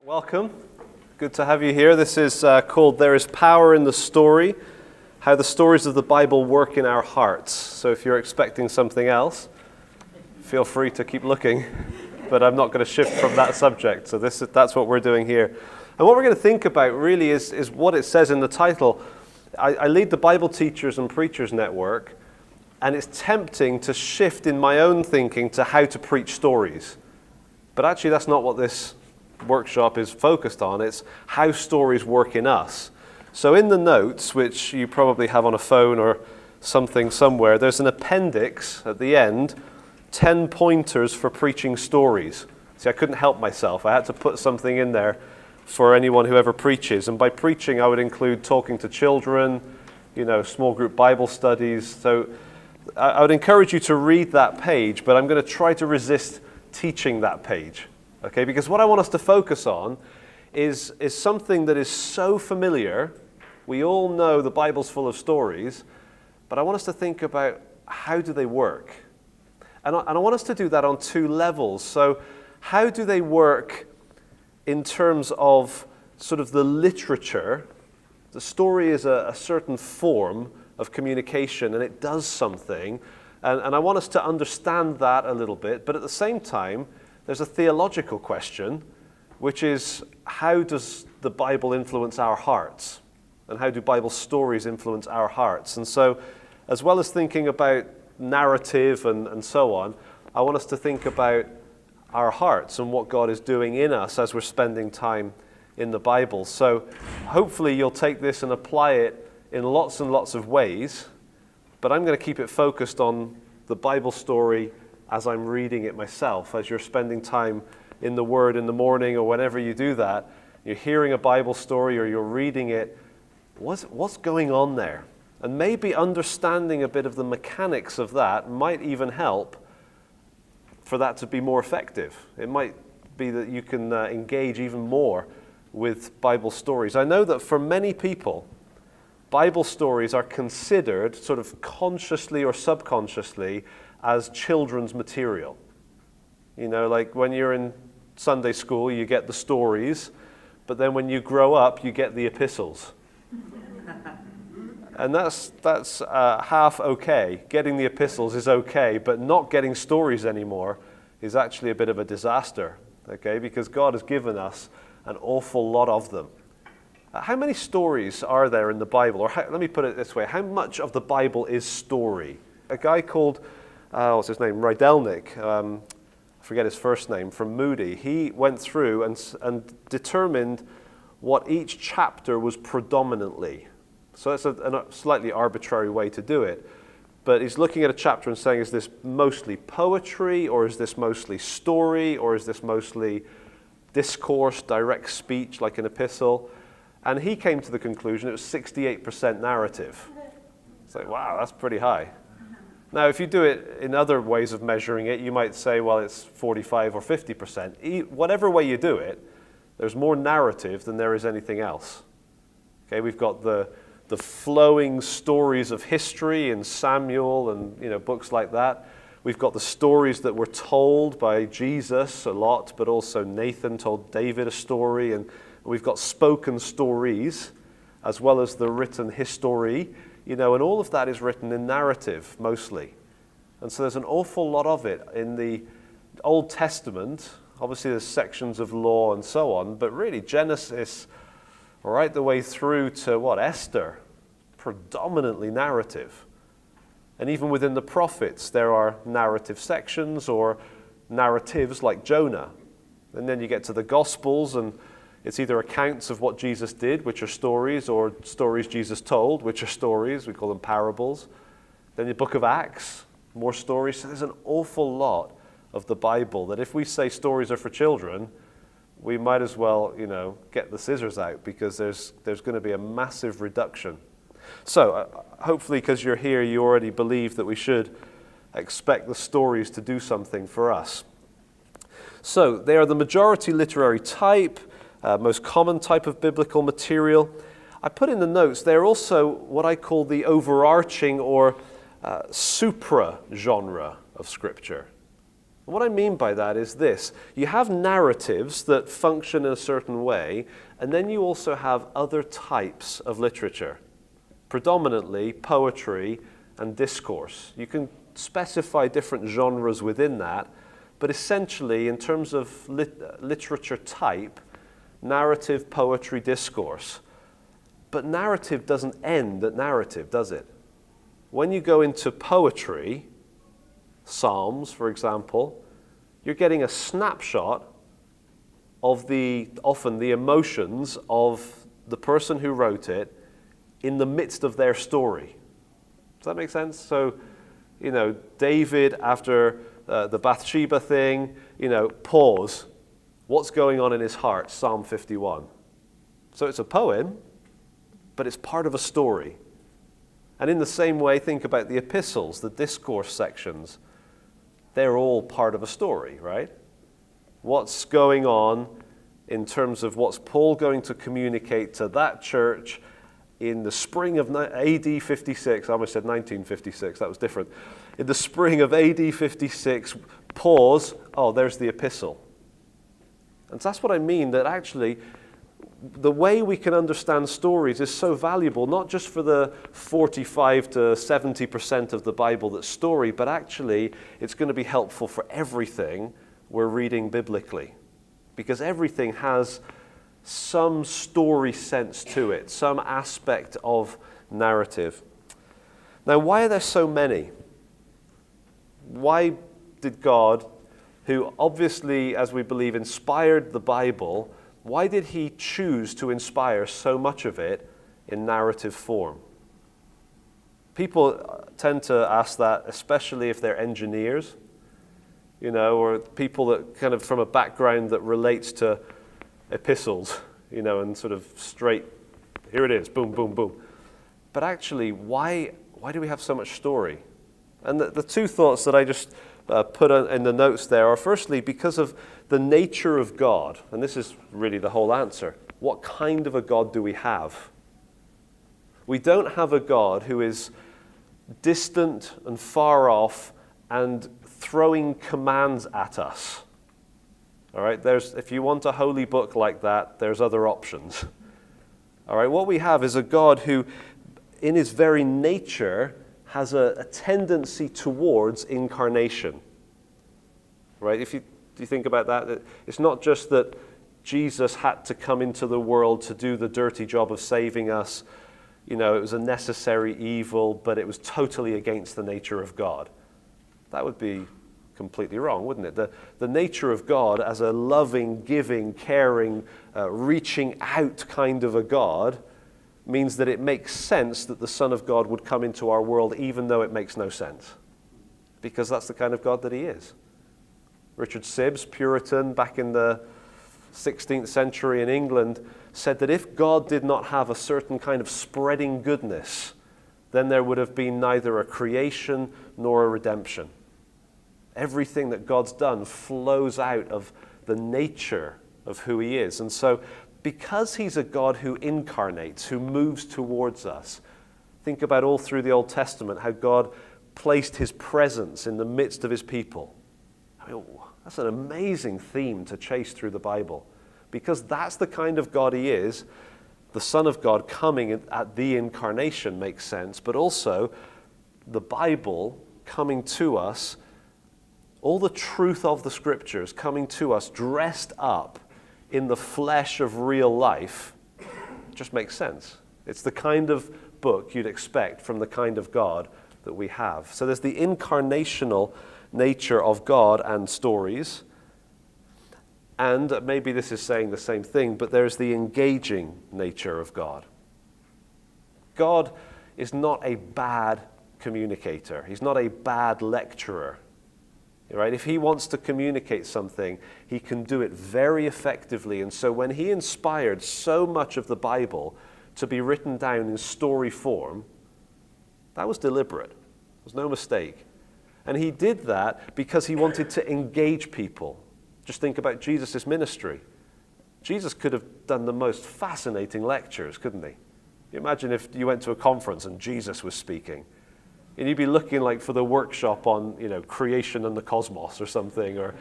Welcome. Good to have you here. This is called There is Power in the Story, How the Stories of the Bible Work in Our Hearts. So if you're expecting something else, feel free to keep looking, but I'm not going to shift from that subject. So that's what we're doing here. And what we're going to think about really is what it says in the title. I lead the Bible Teachers and Preachers Network, and it's tempting to shift in my own thinking to how to preach stories. But actually that's not what this workshop is focused on. It's how stories work in us. So in the notes, which you probably have on a phone or something somewhere, there's an appendix at the end, 10 pointers for preaching stories. See, I couldn't help myself. I had to put something in there for anyone who ever preaches. And by preaching, I would include talking to children, small group Bible studies. So I would encourage you to read that page, but I'm going to try to resist teaching that page. Okay, because what I want us to focus on is something that is so familiar. We all know the Bible's full of stories, but I want us to think about how do they work? And I want us to do that on two levels. So how do they work in terms of sort of the literature? The story is a certain form of communication, and it does something. And I want us to understand that a little bit, but at the same time, there's a theological question, which is how does the Bible influence our hearts? And how do Bible stories influence our hearts? And so, as well as thinking about narrative and so on, I want us to think about our hearts and what God is doing in us as we're spending time in the Bible. So hopefully you'll take this and apply it in lots and lots of ways, but I'm going to keep it focused on the Bible story as I'm reading it myself. As you're spending time in the Word in the morning or whenever you do that, you're hearing a Bible story or you're reading it, what's going on there? And maybe understanding a bit of the mechanics of that might even help for that to be more effective. It might be that you can engage even more with Bible stories. I know that for many people, Bible stories are considered sort of consciously or subconsciously as children's material. Like when you're in Sunday school, you get the stories, but then when you grow up, you get the epistles. And that's half okay. Getting the epistles is okay, but not getting stories anymore is actually a bit of a disaster, okay? Because God has given us an awful lot of them. How many stories are there in the Bible? Or let me put it this way, how much of the Bible is story? A guy called what's his name? Rydelnik, I forget his first name, from Moody. He went through and determined what each chapter was predominantly. So that's a slightly arbitrary way to do it. But he's looking at a chapter and saying, is this mostly poetry, or is this mostly story, or is this mostly discourse, direct speech, like an epistle? And he came to the conclusion it was 68% narrative. It's like, wow, that's pretty high. Now, if you do it in other ways of measuring it, you might say, well, it's 45 or 50%. Whatever way you do it, there's more narrative than there is anything else. Okay, we've got the flowing stories of history in Samuel and books like that. We've got the stories that were told by Jesus a lot, but also Nathan told David a story, and we've got spoken stories as well as the written history. And all of that is written in narrative, mostly. And so there's an awful lot of it in the Old Testament. Obviously, there's sections of law and so on, but really Genesis, right the way through to Esther, predominantly narrative. And even within the prophets, there are narrative sections or narratives like Jonah. And then you get to the Gospels, and it's either accounts of what Jesus did, which are stories, or stories Jesus told, which are stories. We call them parables. Then the book of Acts, more stories. So there's an awful lot of the Bible that if we say stories are for children, we might as well, get the scissors out, because there's going to be a massive reduction. So hopefully, because you're here, you already believe that we should expect the stories to do something for us. So they are the majority literary type, most common type of biblical material. I put in the notes, they're also what I call the overarching or supra-genre of Scripture. What I mean by that is this. You have narratives that function in a certain way, and then you also have other types of literature, predominantly poetry and discourse. You can specify different genres within that, but essentially, in terms of literature type, narrative, poetry, discourse. But narrative doesn't end at narrative, does it? When you go into poetry, Psalms, for example, you're getting a snapshot of often the emotions of the person who wrote it in the midst of their story. Does that make sense? So, David, after the Bathsheba thing, pause. What's going on in his heart? Psalm 51. So it's a poem, but it's part of a story. And in the same way, think about the epistles, the discourse sections. They're all part of a story, right? What's going on in terms of what's Paul going to communicate to that church in the spring of AD 56, I almost said 1956, that was different. In the spring of AD 56, pause, there's the epistle. And that's what I mean, that actually the way we can understand stories is so valuable, not just for the 45 to 70% of the Bible that's story, but actually it's going to be helpful for everything we're reading biblically. Because everything has some story sense to it, some aspect of narrative. Now, why are there so many? Why did God, who obviously, as we believe, inspired the Bible, why did he choose to inspire so much of it in narrative form? People tend to ask that, especially if they're engineers, or people that kind of from a background that relates to epistles, and sort of straight, here it is, boom, boom, boom. But actually, why do we have so much story? And the two thoughts that I just put in the notes there are, firstly, because of the nature of God, and this is really the whole answer. What kind of a God do we have? We don't have a God who is distant and far off and throwing commands at us. All right, if you want a holy book like that, there's other options. All right, what we have is a God who, in his very nature, has a tendency towards incarnation. Right? If you think about that, it's not just that Jesus had to come into the world to do the dirty job of saving us. It was a necessary evil, but it was totally against the nature of God. That would be completely wrong, wouldn't it? The nature of God as a loving, giving, caring, reaching out kind of a God means that it makes sense that the Son of God would come into our world even though it makes no sense. Because that's the kind of God that he is. Richard Sibbes, Puritan, back in the 16th century in England, said that if God did not have a certain kind of spreading goodness, then there would have been neither a creation nor a redemption. Everything that God's done flows out of the nature of who he is. And so, because he's a God who incarnates, who moves towards us, think about all through the Old Testament how God placed his presence in the midst of his people. I mean, that's an amazing theme to chase through the Bible, because that's the kind of God he is. The Son of God coming at the incarnation makes sense, but also the Bible coming to us, all the truth of the Scriptures coming to us dressed up in the flesh of real life, just makes sense. It's the kind of book you'd expect from the kind of God that we have. So there's the incarnational nature of God and stories. And maybe this is saying the same thing, but there's the engaging nature of God. God is not a bad communicator. He's not a bad lecturer. Right? If he wants to communicate something, he can do it very effectively. And so when he inspired so much of the Bible to be written down in story form, that was deliberate. There's no mistake. And he did that because he wanted to engage people. Just think about Jesus' ministry. Jesus could have done the most fascinating lectures, couldn't he? You imagine if you went to a conference and Jesus was speaking. And you'd be looking like for the workshop on, creation and the cosmos or something, or,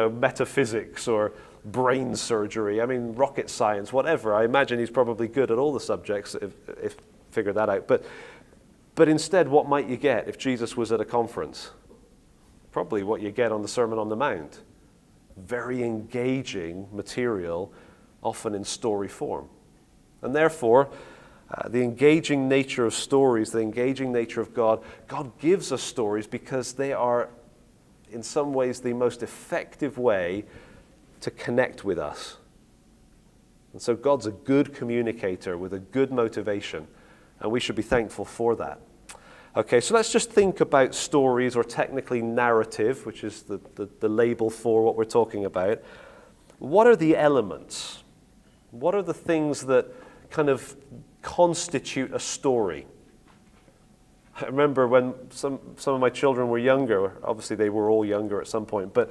metaphysics or brain surgery. I mean, rocket science, whatever. I imagine he's probably good at all the subjects if figure that out. But instead, what might you get if Jesus was at a conference? Probably what you get on the Sermon on the Mount. Very engaging material, often in story form. And therefore, the engaging nature of stories, the engaging nature of God gives us stories because they are, in some ways, the most effective way to connect with us. And so God's a good communicator with a good motivation, and we should be thankful for that. Okay, so let's just think about stories, or technically narrative, which is the label for what we're talking about. What are the elements? What are the things that kind of constitute a story? I remember when some of my children were younger, obviously they were all younger at some point, but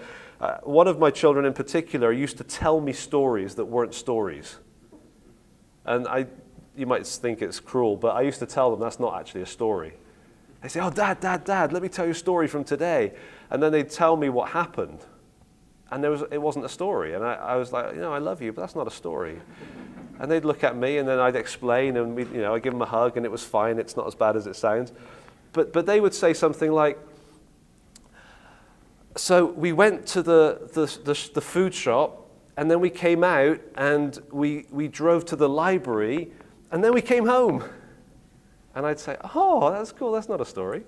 one of my children in particular used to tell me stories that weren't stories. And you might think it's cruel, but I used to tell them that's not actually a story. They say, "Oh, Dad, let me tell you a story from today." And then they'd tell me what happened. And it wasn't a story. And I was like, "I love you, but that's not a story." And they'd look at me, and then I'd explain, and I'd give them a hug, and it was fine. It's not as bad as it sounds. But they would say something like, "So we went to the food shop, and then we came out, and we drove to the library, and then we came home." And I'd say, "Oh, that's cool. That's not a story."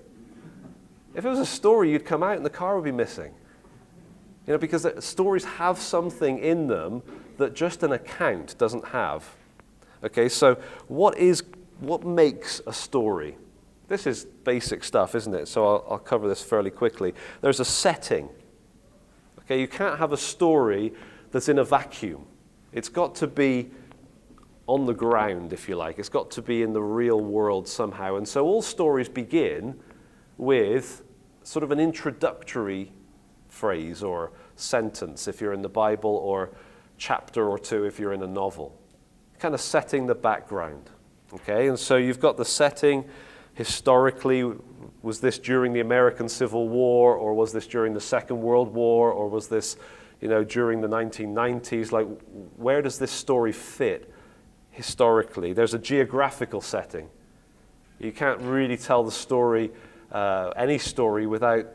If it was a story, you'd come out, and the car would be missing. Because stories have something in them that just an account doesn't have. Okay, so what makes a story? This is basic stuff, isn't it? So I'll cover this fairly quickly. There's a setting. Okay, you can't have a story that's in a vacuum. It's got to be on the ground, if you like. It's got to be in the real world somehow. And so all stories begin with sort of an introductory phrase or sentence if you're in the Bible, or chapter or two if you're in a novel, kind of setting the background. Okay, and so you've got the setting. Historically, was this during the American Civil War, or was this during the Second World War, or was this during the 1990s? Like, where does this story fit historically? There's a geographical setting. You can't really tell the story, any story, without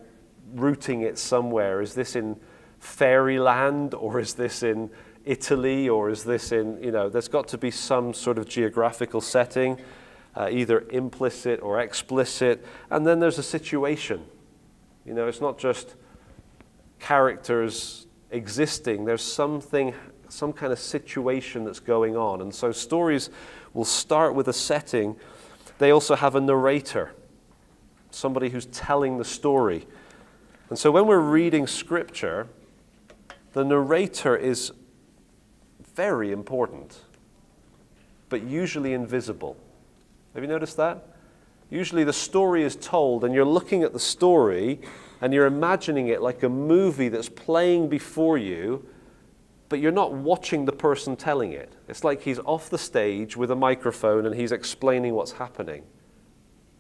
rooting it somewhere. Is this in fairyland, or is this in Italy, or is this in, there's got to be some sort of geographical setting, either implicit or explicit. And then there's a situation. It's not just characters existing. There's some kind of situation that's going on. And so stories will start with a setting. They also have a narrator, somebody who's telling the story. And so when we're reading Scripture, the narrator is very important, but usually invisible. Have you noticed that? Usually the story is told, and you're looking at the story, and you're imagining it like a movie that's playing before you, but you're not watching the person telling it. It's like he's off the stage with a microphone, and he's explaining what's happening.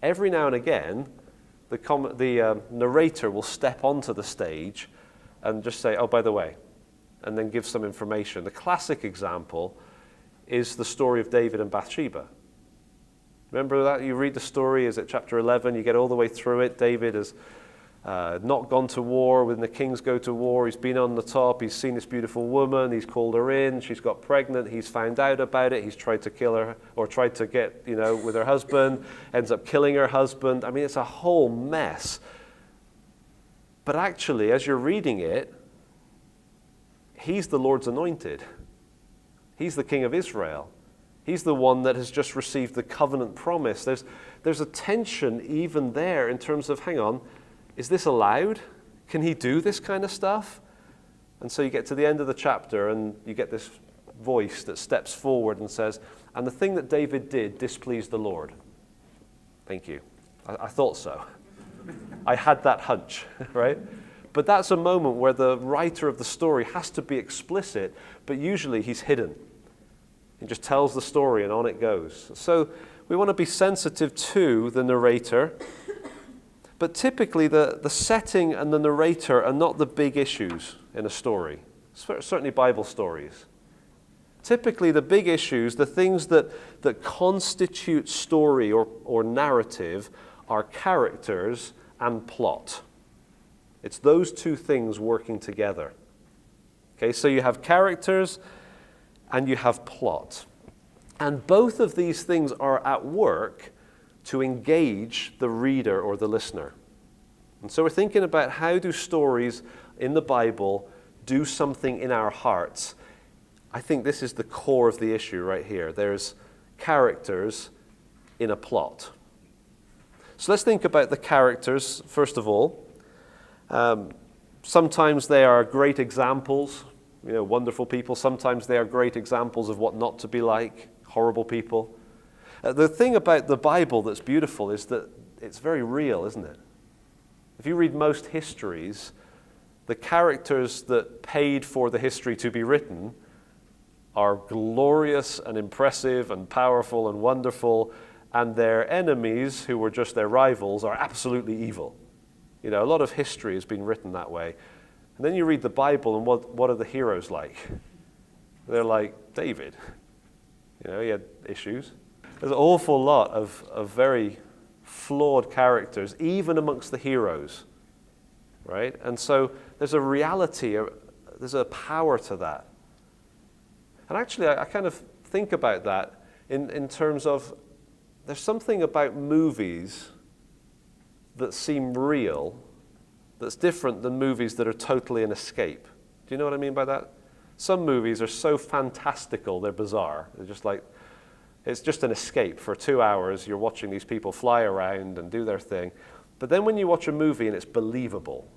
Every now and again, the narrator will step onto the stage and just say, "Oh, by the way," and then give some information. The classic example is the story of David and Bathsheba. Remember that? You read the story, is it chapter 11? You get all the way through it. David has not gone to war when the kings go to war. He's been on the top. He's seen this beautiful woman. He's called her in. She's got pregnant. He's found out about it. He's tried to kill her, or tried to get, with her husband. Ends up killing her husband. I mean, it's a whole mess. But actually, as you're reading it, he's the Lord's anointed. He's the King of Israel. He's the one that has just received the covenant promise. There's a tension even there in terms of, hang on, is this allowed? Can he do this kind of stuff? And so you get to the end of the chapter, and you get this voice that steps forward and says, "And the thing that David did displeased the Lord." Thank you. I thought so. I had that hunch, right? But that's a moment where the writer of the story has to be explicit, but usually he's hidden. He just tells the story, and on it goes. So we want to be sensitive to the narrator. But typically the setting and the narrator are not the big issues in a story, certainly Bible stories. Typically the big issues, the things that constitute story or narrative are characters and plot. It's those two things working together. Okay, so you have characters and you have plot. And both of these things are at work to engage the reader or the listener. And so we're thinking about how do stories in the Bible do something in our hearts. I think this is the core of the issue right here. There's characters in a plot. So let's think about the characters, first of all. Sometimes they are great examples, wonderful people. Sometimes they are great examples of what not to be like, horrible people. The thing about the Bible that's beautiful is that it's very real, isn't it? If you read most histories, the characters that paid for the history to be written are glorious and impressive and powerful and wonderful, and their enemies, who were just their rivals, are absolutely evil. A lot of history has been written that way. And then you read the Bible, and what are the heroes like? They're like David. He had issues. There's an awful lot of very flawed characters, even amongst the heroes, right? And so there's a reality, there's a power to that. And actually, I kind of think about that in terms of there's something about movies that seem real that's different than movies that are totally an escape. Do you know what I mean by that? Some movies are so fantastical, they're bizarre. They're just like, it's just an escape. For 2 hours, you're watching these people fly around and do their thing. But then when you watch a movie and it's believable,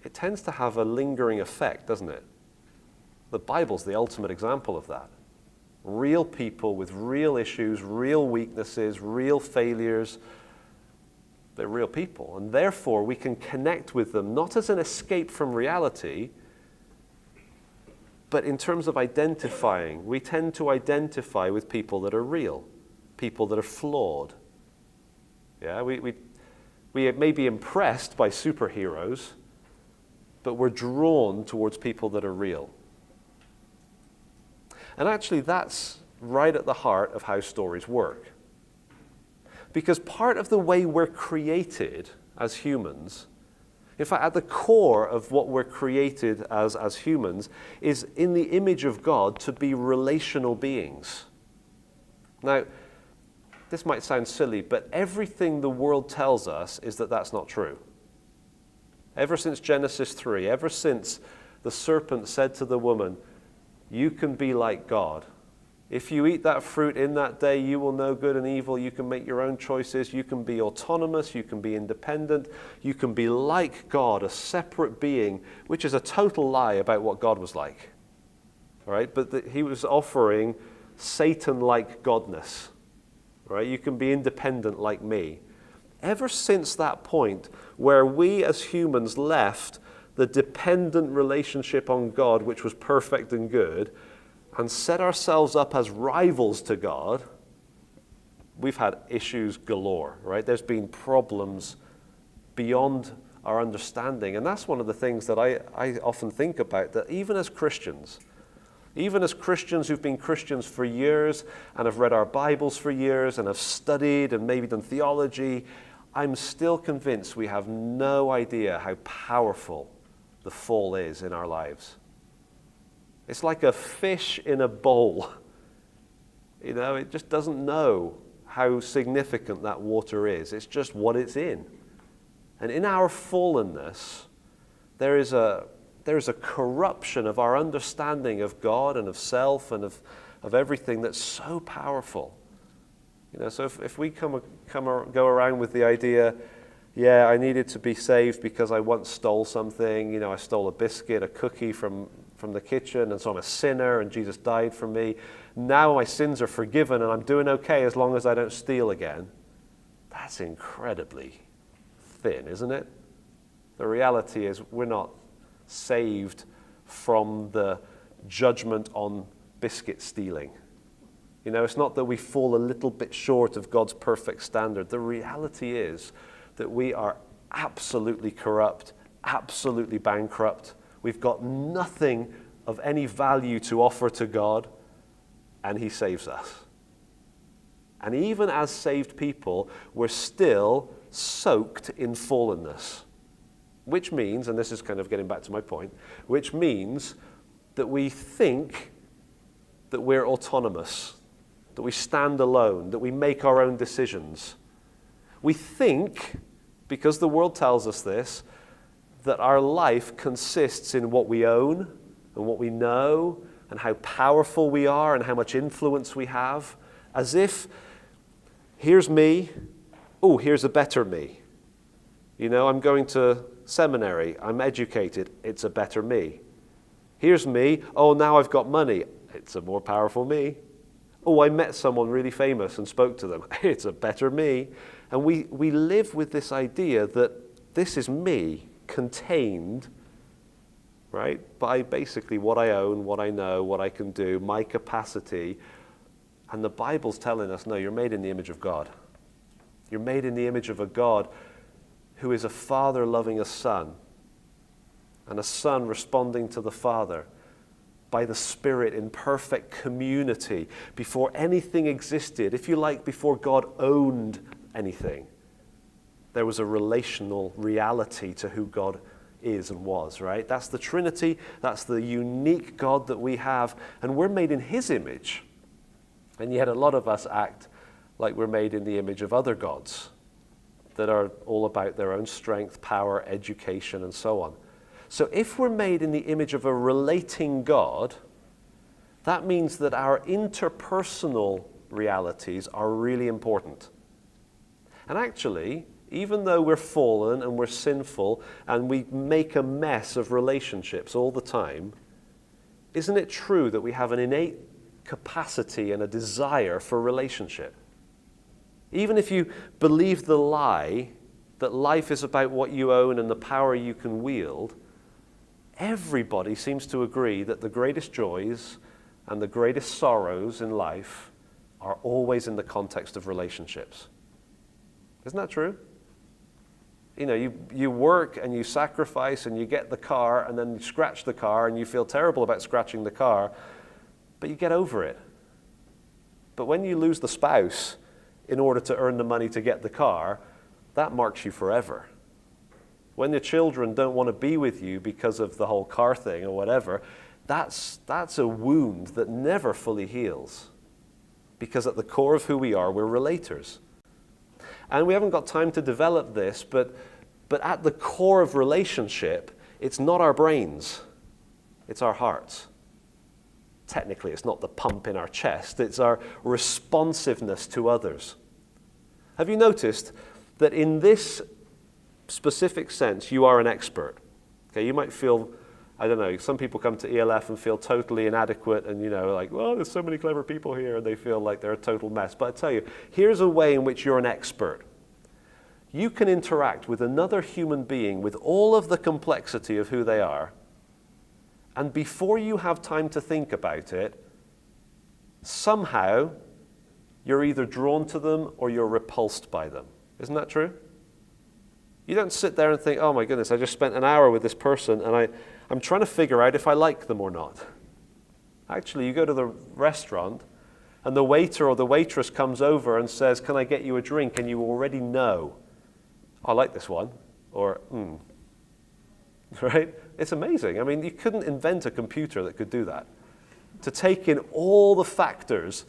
it tends to have a lingering effect, doesn't it? The Bible's the ultimate example of that. Real people with real issues, real weaknesses, real failures. They're real people. And therefore, we can connect with them, not as an escape from reality, but in terms of identifying. We tend to identify with people that are real, people that are flawed. Yeah, we may be impressed by superheroes, but we're drawn towards people that are real. And actually, that's right at the heart of how stories work. Because part of the way we're created as humans, in fact, at the core of what we're created as humans, is in the image of God to be relational beings. Now, this might sound silly, but everything the world tells us is that that's not true. Ever since Genesis 3, ever since the serpent said to the woman, "You can be like God. If you eat that fruit in that day, you will know good and evil. You can make your own choices. You can be autonomous. You can be independent. You can be like God, a separate being," which is a total lie about what God was like. All right? But he was offering Satan-like godness. Right? You can be independent like me. Ever since that point where we as humans left the dependent relationship on God, which was perfect and good, and set ourselves up as rivals to God, we've had issues galore, right? There's been problems beyond our understanding. And that's one of the things that I often think about, that even as Christians who've been Christians for years and have read our Bibles for years and have studied and maybe done theology, I'm still convinced we have no idea how powerful the fall is in our lives. It's like a fish in a bowl. It just doesn't know how significant that water is. It's just what it's in. And in our fallenness, there is a corruption of our understanding of God and of self and of everything that's so powerful. So if we go around with the idea, yeah, I needed to be saved because I once stole something. I stole a biscuit, a cookie from the kitchen, and so I'm a sinner, and Jesus died for me. Now my sins are forgiven, and I'm doing okay as long as I don't steal again. That's incredibly thin, isn't it? The reality is we're not saved from the judgment on biscuit stealing. It's not that we fall a little bit short of God's perfect standard. The reality is that we are absolutely corrupt, absolutely bankrupt. We've got nothing of any value to offer to God, and he saves us. And even as saved people, we're still soaked in fallenness. Which means, and this is kind of getting back to my point, which means that we think that we're autonomous, that we stand alone, that we make our own decisions. We think, because the world tells us this, that our life consists in what we own and what we know and how powerful we are and how much influence we have, as if, here's me, oh, here's a better me. You know, I'm going to seminary, I'm educated, it's a better me. Here's me, oh, now I've got money, it's a more powerful me. Oh, I met someone really famous and spoke to them, it's a better me. And we live with this idea that this is me, contained, right, by basically what I own, what I know, what I can do, my capacity. And the Bible's telling us, no, you're made in the image of God. You're made in the image of a God who is a father loving a son, and a son responding to the Father by the Spirit in perfect community before anything existed. If you like, before God owned anything, there was a relational reality to who God is and was, right? That's the Trinity. That's the unique God that we have, and we're made in his image. And yet a lot of us act like we're made in the image of other gods that are all about their own strength, power, education, and so on. So if we're made in the image of a relating God, that means that our interpersonal realities are really important. And actually, even though we're fallen and we're sinful and we make a mess of relationships all the time, isn't it true that we have an innate capacity and a desire for relationship? Even if you believe the lie that life is about what you own and the power you can wield, everybody seems to agree that the greatest joys and the greatest sorrows in life are always in the context of relationships. Isn't that true? You know, you work and you sacrifice and you get the car and then you scratch the car and you feel terrible about scratching the car, but you get over it. But when you lose the spouse in order to earn the money to get the car, that marks you forever. When the children don't want to be with you because of the whole car thing or whatever, that's a wound that never fully heals. Because at the core of who we are, we're relators. And we haven't got time to develop this, but at the core of relationship, it's not our brains, it's our hearts. Technically, it's not the pump in our chest, it's our responsiveness to others. Have you noticed that in this specific sense, you are an expert? Okay, you might feel, I don't know, some people come to ELF and feel totally inadequate and, you know, like, well, there's so many clever people here, and they feel like they're a total mess. But I tell you, here's a way in which you're an expert. You can interact with another human being with all of the complexity of who they are, and before you have time to think about it, somehow you're either drawn to them or you're repulsed by them. Isn't that true? You don't sit there and think, oh my goodness, I just spent an hour with this person and I'm trying to figure out if I like them or not. Actually, you go to the restaurant and the waiter or the waitress comes over and says, can I get you a drink? And you already know, I like this one, or, right? It's amazing. I mean, you couldn't invent a computer that could do that. To take in all the factors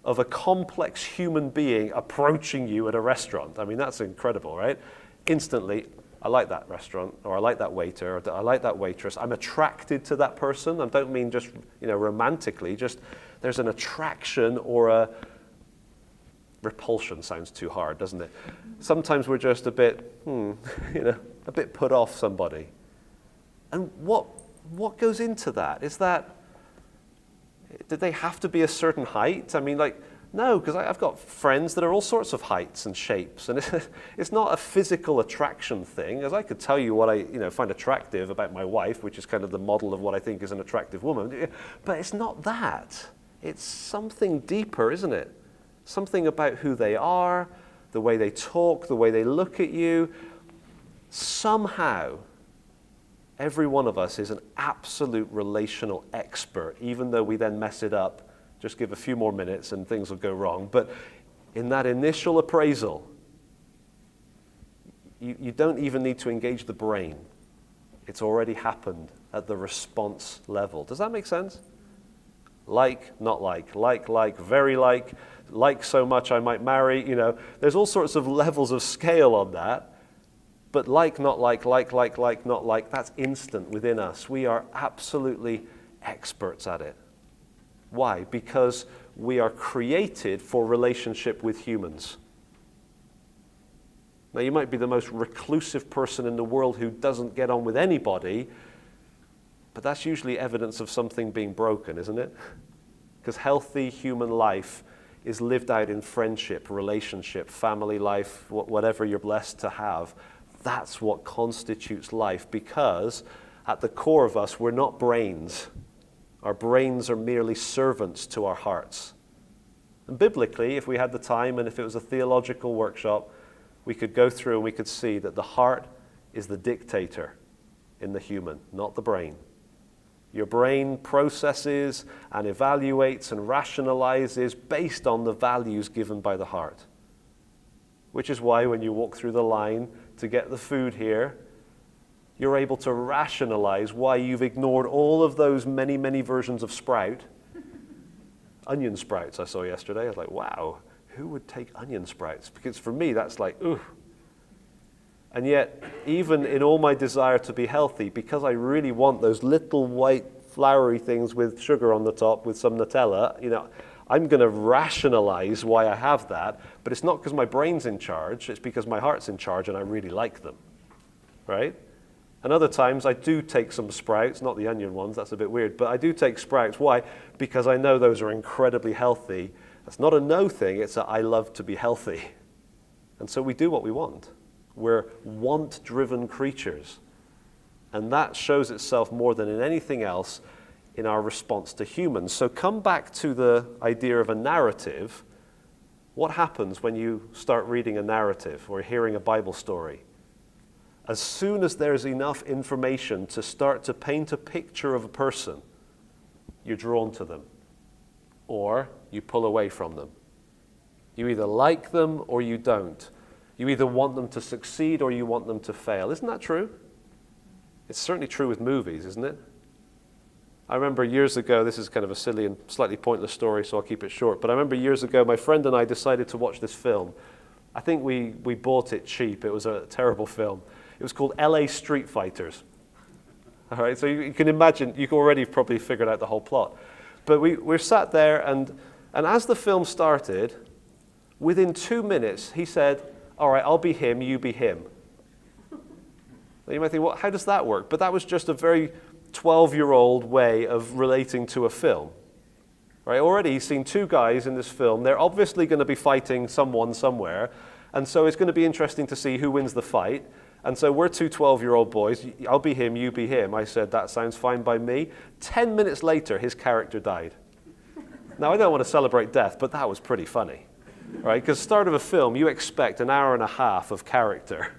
of a complex human being approaching you at a restaurant. I mean, that's incredible, right? Instantly, I like that restaurant, or I like that waiter, or I like that waitress. I'm attracted to that person. I don't mean just, you know, romantically, just there's an attraction or a repulsion. Sounds too hard, doesn't it? Sometimes we're just a bit, you know, a bit put off somebody. And what goes into that? Is that, did they have to be a certain height? I mean, like, no, because I've got friends that are all sorts of heights and shapes, and it's not a physical attraction thing, as I could tell you what I find attractive about my wife, which is kind of the model of what I think is an attractive woman, but it's not that. It's something deeper, isn't it? Something about who they are, the way they talk, the way they look at you. Somehow, every one of us is an absolute relational expert, even though we then mess it up. Just give a few more minutes and things will go wrong. But in that initial appraisal, you don't even need to engage the brain. It's already happened at the response level. Does that make sense? Like, not like, very like so much I might marry. There's all sorts of levels of scale on that. But like, not like, not like, that's instant within us. We are absolutely experts at it. Why? Because we are created for relationship with humans. Now, you might be the most reclusive person in the world who doesn't get on with anybody, but that's usually evidence of something being broken, isn't it? Because healthy human life is lived out in friendship, relationship, family life, whatever you're blessed to have. That's what constitutes life, because at the core of us, we're not brains. Our brains are merely servants to our hearts. And biblically, if we had the time and if it was a theological workshop, we could go through and we could see that the heart is the dictator in the human, not the brain. Your brain processes and evaluates and rationalizes based on the values given by the heart. Which is why when you walk through the line to get the food here, you're able to rationalize why you've ignored all of those many, many versions of sprout. Onion sprouts I saw yesterday. I was like, wow, who would take onion sprouts? Because for me, that's like, ooh. And yet, even in all my desire to be healthy, because I really want those little white floury things with sugar on the top with some Nutella, I'm going to rationalize why I have that, but it's not because my brain's in charge, it's because my heart's in charge and I really like them, right? And other times I do take some sprouts, not the onion ones, that's a bit weird, but I do take sprouts. Why? Because I know those are incredibly healthy. That's not a no thing, it's a I love to be healthy. And so we do what we want. We're want-driven creatures. And that shows itself more than in anything else in our response to humans. So come back to the idea of a narrative. What happens when you start reading a narrative or hearing a Bible story? As soon as there's enough information to start to paint a picture of a person, you're drawn to them, or you pull away from them. You either like them or you don't. You either want them to succeed or you want them to fail. Isn't that true? It's certainly true with movies, isn't it? I remember years ago, this is kind of a silly and slightly pointless story, so I'll keep it short, but I remember years ago, my friend and I decided to watch this film. I think we bought it cheap. It was a terrible film. It was called LA Street Fighters. All right, so you can imagine, you can already probably figured out the whole plot. But we're sat there, and as the film started, within 2 minutes, he said, all right, I'll be him, you be him. Now you might think, well, how does that work? But that was just a very 12-year-old way of relating to a film. Right? Already he's seen two guys in this film. They're obviously going to be fighting someone somewhere, and so it's going to be interesting to see who wins the fight. And so we're two 12-year-old boys. I'll be him, you be him. I said, that sounds fine by me. 10 minutes later, his character died. Now, I don't want to celebrate death, but that was pretty funny. Right? Because start of a film, you expect an hour and a half of character.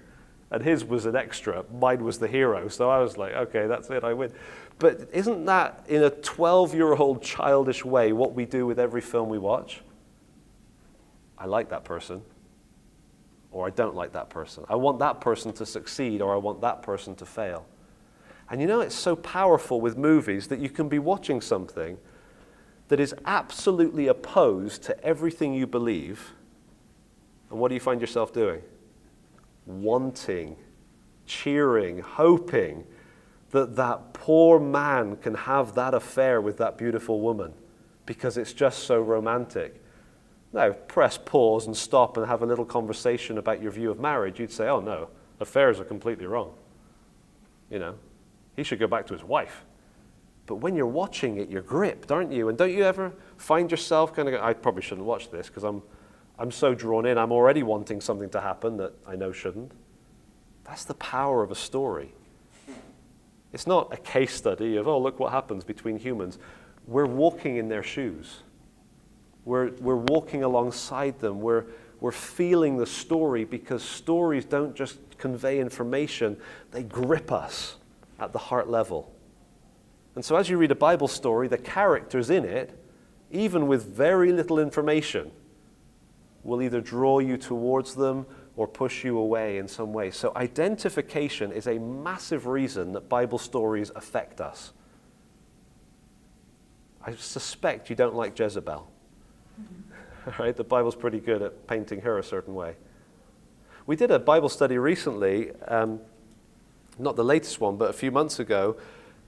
And his was an extra. Mine was the hero. So I was like, okay, that's it, I win. But isn't that, in a 12-year-old childish way, what we do with every film we watch? I like that person. Or I don't like that person. I want that person to succeed, or I want that person to fail. And you know, it's so powerful with movies that you can be watching something that is absolutely opposed to everything you believe. And what do you find yourself doing? Wanting, cheering, hoping that that poor man can have that affair with that beautiful woman because it's just so romantic. Now, press pause and stop and have a little conversation about your view of marriage. You'd say, oh no, affairs are completely wrong. You know, he should go back to his wife. But when you're watching it, you're gripped, aren't you? And don't you ever find yourself kind of go, I probably shouldn't watch this because I'm so drawn in. I'm already wanting something to happen that I know shouldn't. That's the power of a story. It's not a case study of, oh, look what happens between humans. We're walking in their shoes. We're walking alongside them. We're we're feeling the story, because stories don't just convey information, they grip us at the heart level. And so as you read a Bible story, the characters in it, even with very little information, will either draw you towards them or push you away in some way. So identification is a massive reason that Bible stories affect us. I suspect you don't like Jezebel. Right? The Bible's pretty good at painting her a certain way. We did a Bible study recently, not the latest one, but a few months ago,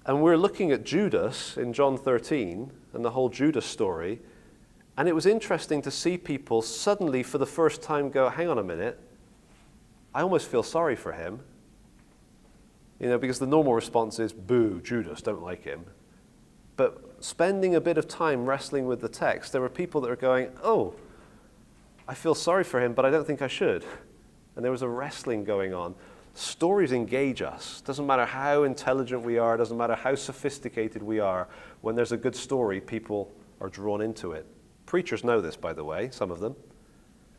and we were looking at Judas in John 13 and the whole Judas story, and it was interesting to see people suddenly for the first time go, hang on a minute, I almost feel sorry for him. Because the normal response is, boo, Judas, don't like him. But spending a bit of time wrestling with the text, there were people that were going, oh, I feel sorry for him, but I don't think I should. And there was a wrestling going on. Stories engage us. Doesn't matter how intelligent we are, doesn't matter how sophisticated we are. When there's a good story, people are drawn into it. Preachers know this, by the way, some of them.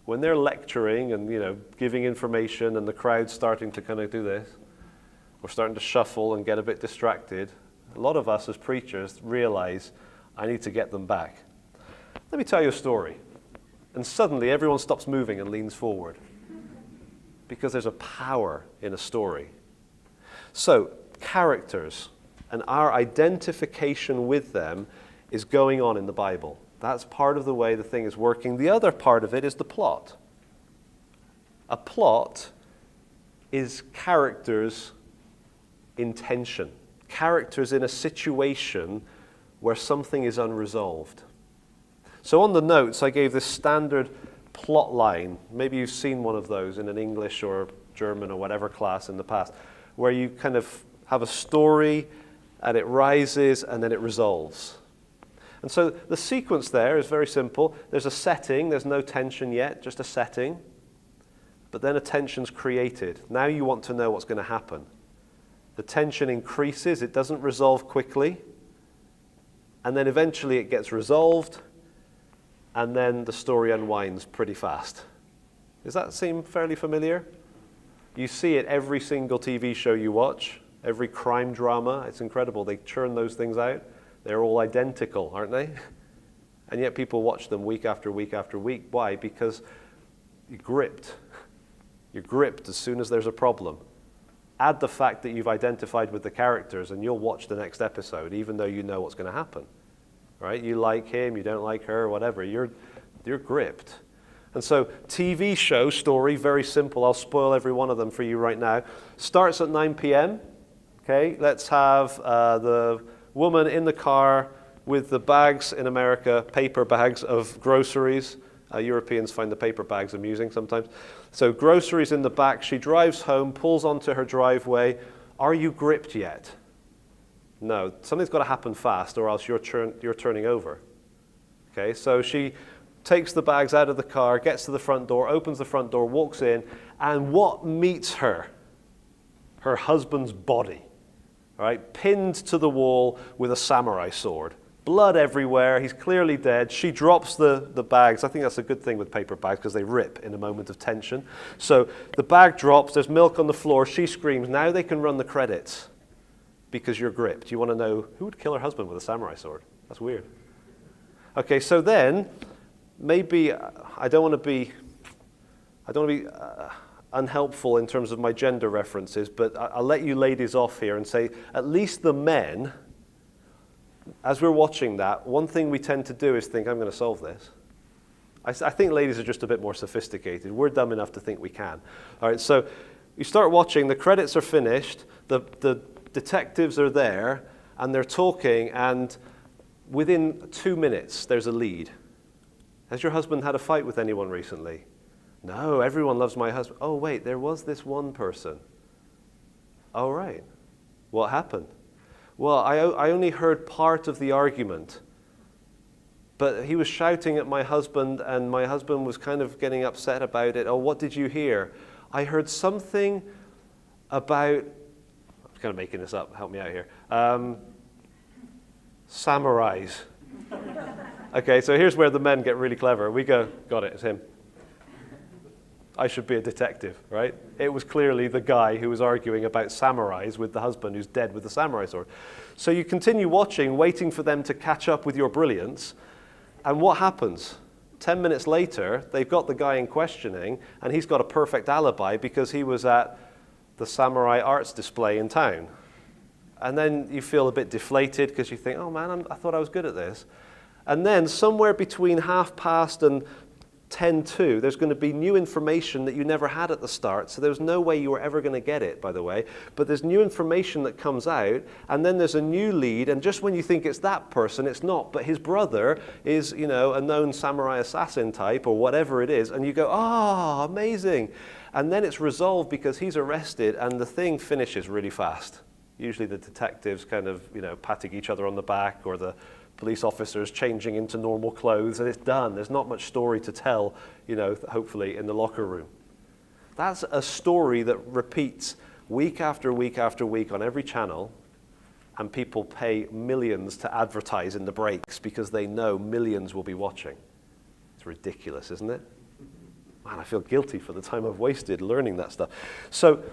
When they're lecturing and, giving information and the crowd's starting to kind of do this, we're starting to shuffle and get a bit distracted, a lot of us as preachers realize, I need to get them back. Let me tell you a story. And suddenly everyone stops moving and leans forward. Because there's a power in a story. So, characters and our identification with them is going on in the Bible. That's part of the way the thing is working. The other part of it is the plot. A plot is characters in tension. Characters in a situation where something is unresolved. So on the notes, I gave this standard plot line. Maybe you've seen one of those in an English or German or whatever class in the past, where you kind of have a story and it rises and then it resolves. And so the sequence there is very simple. There's a setting, there's no tension yet, just a setting. But then a tension's created. Now you want to know what's going to happen. The tension increases, it doesn't resolve quickly. And then eventually it gets resolved, and then the story unwinds pretty fast. Does that seem fairly familiar? You see it every single TV show you watch, every crime drama. It's incredible. They churn those things out. They're all identical, aren't they? And yet people watch them week after week after week. Why? Because you're gripped. You're gripped as soon as there's a problem. Add the fact that you've identified with the characters and you'll watch the next episode even though you know what's going to happen. Right? You like him, you don't like her, whatever. You're gripped. And so TV show story, very simple. I'll spoil every one of them for you right now. Starts at 9 p.m. Okay, let's have the woman in the car with the bags in America, paper bags of groceries. Europeans find the paper bags amusing sometimes. So groceries in the back. She drives home, pulls onto her driveway. Are you gripped yet? No. Something's got to happen fast or else you're turning over. Okay, so she takes the bags out of the car, gets to the front door, opens the front door, walks in, and what meets her? Her husband's body. Right, pinned to the wall with a samurai sword. Blood everywhere, he's clearly dead. She drops the bags. I think that's a good thing with paper bags because they rip in a moment of tension. So the bag drops, there's milk on the floor, she screams. Now they can run the credits because you're gripped. You want to know who would kill her husband with a samurai sword? That's weird. Okay, so then maybe I don't want to be unhelpful in terms of my gender references, but I'll let you ladies off here and say at least the men, as we're watching that, one thing we tend to do is think, I'm going to solve this. I think ladies are just a bit more sophisticated. We're dumb enough to think we can. All right, so you start watching, the credits are finished, the detectives are there, and they're talking, and within 2 minutes, there's a lead. Has your husband had a fight with anyone recently? No, everyone loves my husband. Oh, wait, there was this one person. Oh, right. What happened? Well, I only heard part of the argument. But he was shouting at my husband, and my husband was kind of getting upset about it. Oh, what did you hear? I heard something about, I'm kind of making this up, help me out here. Samurais. Okay, so here's where the men get really clever. We go, got it, it's him. I should be a detective, right? It was clearly the guy who was arguing about samurais with the husband who's dead with the samurai sword. So you continue watching, waiting for them to catch up with your brilliance, and what happens? 10 minutes later, they've got the guy in questioning, and he's got a perfect alibi because he was at the samurai arts display in town. And then you feel a bit deflated because you think, oh man, I thought I was good at this. And then somewhere between past and 10:02, there's going to be new information that you never had at the start. So there's no way you were ever going to get it, by the way. But there's new information that comes out, and then there's a new lead. And just when you think it's that person, it's not. But his brother is, a known samurai assassin type or whatever it is. And you go, oh, amazing. And then it's resolved because he's arrested, and the thing finishes really fast. Usually the detectives kind of, patting each other on the back, or the police officers changing into normal clothes, and it's done. There's not much story to tell, hopefully, in the locker room. That's a story that repeats week after week after week on every channel, and people pay millions to advertise in the breaks because they know millions will be watching. It's ridiculous, isn't it? Man, I feel guilty for the time I've wasted learning that stuff. So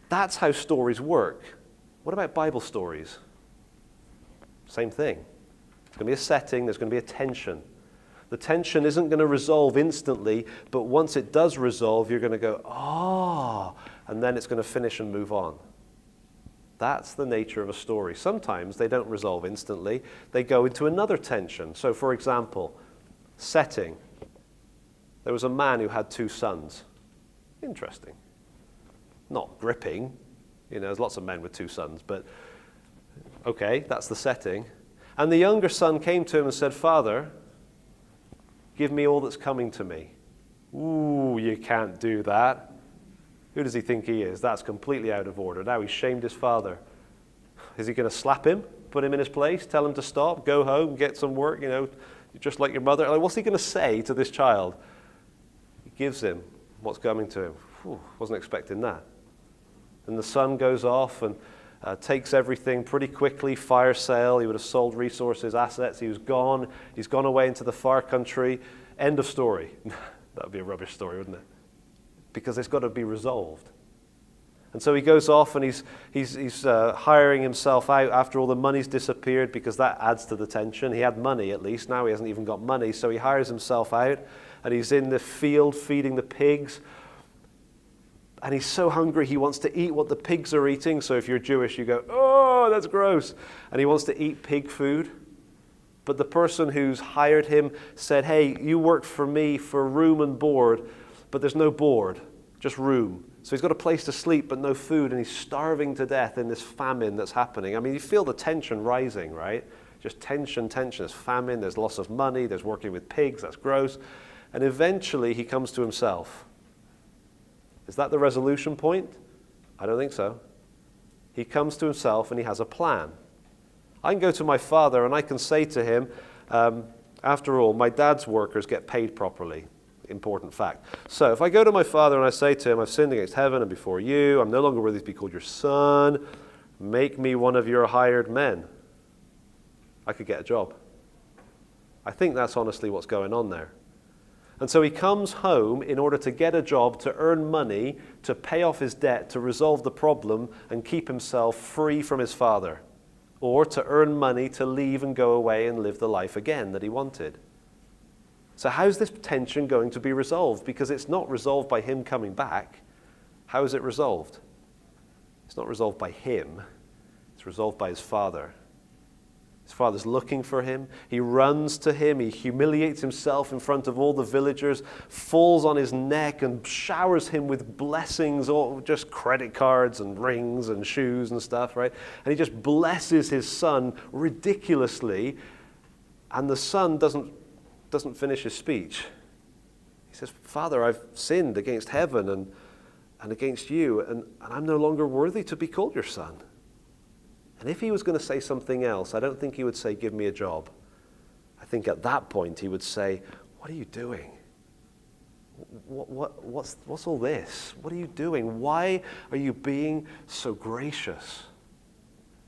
that's how stories work. What about Bible stories? Same thing. There's going to be a setting, there's going to be a tension. The tension isn't going to resolve instantly, but once it does resolve, you're going to go, oh, and then it's going to finish and move on. That's the nature of a story. Sometimes they don't resolve instantly. They go into another tension. So, for example, setting. There was a man who had 2 sons. Interesting. Not gripping. There's lots of men with 2 sons, but okay, that's the setting. And the younger son came to him and said, Father, give me all that's coming to me. Ooh, you can't do that. Who does he think he is? That's completely out of order. Now he's shamed his father. Is he going to slap him, put him in his place, tell him to stop, go home, get some work, just like your mother? Like, what's he going to say to this child? He gives him what's coming to him. Whew, wasn't expecting that. And the son goes off and takes everything pretty quickly, fire sale. He would have sold resources, assets. He was gone. He's gone away into the far country. End of story. That would be a rubbish story, wouldn't it? Because it's got to be resolved. And so he goes off and he's hiring himself out after all the money's disappeared, because that adds to the tension. He had money at least. Now he hasn't even got money. So he hires himself out, and he's in the field feeding the pigs. And he's so hungry, he wants to eat what the pigs are eating. So if you're Jewish, you go, oh, that's gross. And he wants to eat pig food. But the person who's hired him said, hey, you work for me for room and board, but there's no board, just room. So he's got a place to sleep, but no food, and he's starving to death in this famine that's happening. I mean, you feel the tension rising, right? Just tension. There's famine, there's loss of money, there's working with pigs, that's gross. And eventually he comes to himself. Is that the resolution point? I don't think so. He comes to himself and he has a plan. I can go to my father and I can say to him, after all, my dad's workers get paid properly. Important fact. So if I go to my father and I say to him, I've sinned against heaven and before you, I'm no longer worthy to be called your son, make me one of your hired men, I could get a job. I think that's honestly what's going on there. And so he comes home in order to get a job, to earn money, to pay off his debt, to resolve the problem and keep himself free from his father. Or to earn money to leave and go away and live the life again that he wanted. So how's this tension going to be resolved? Because it's not resolved by him coming back. How is it resolved? It's not resolved by him. It's resolved by his father. His father's looking for him. He runs to him. He humiliates himself in front of all the villagers, falls on his neck and showers him with blessings, or just credit cards and rings and shoes and stuff, right? And he just blesses his son ridiculously. And the son doesn't finish his speech. He says, Father, I've sinned against heaven and against you, and I'm no longer worthy to be called your son. And if he was going to say something else, I don't think he would say, give me a job. I think at that point he would say, what are you doing? What's all this? What are you doing? Why are you being so gracious?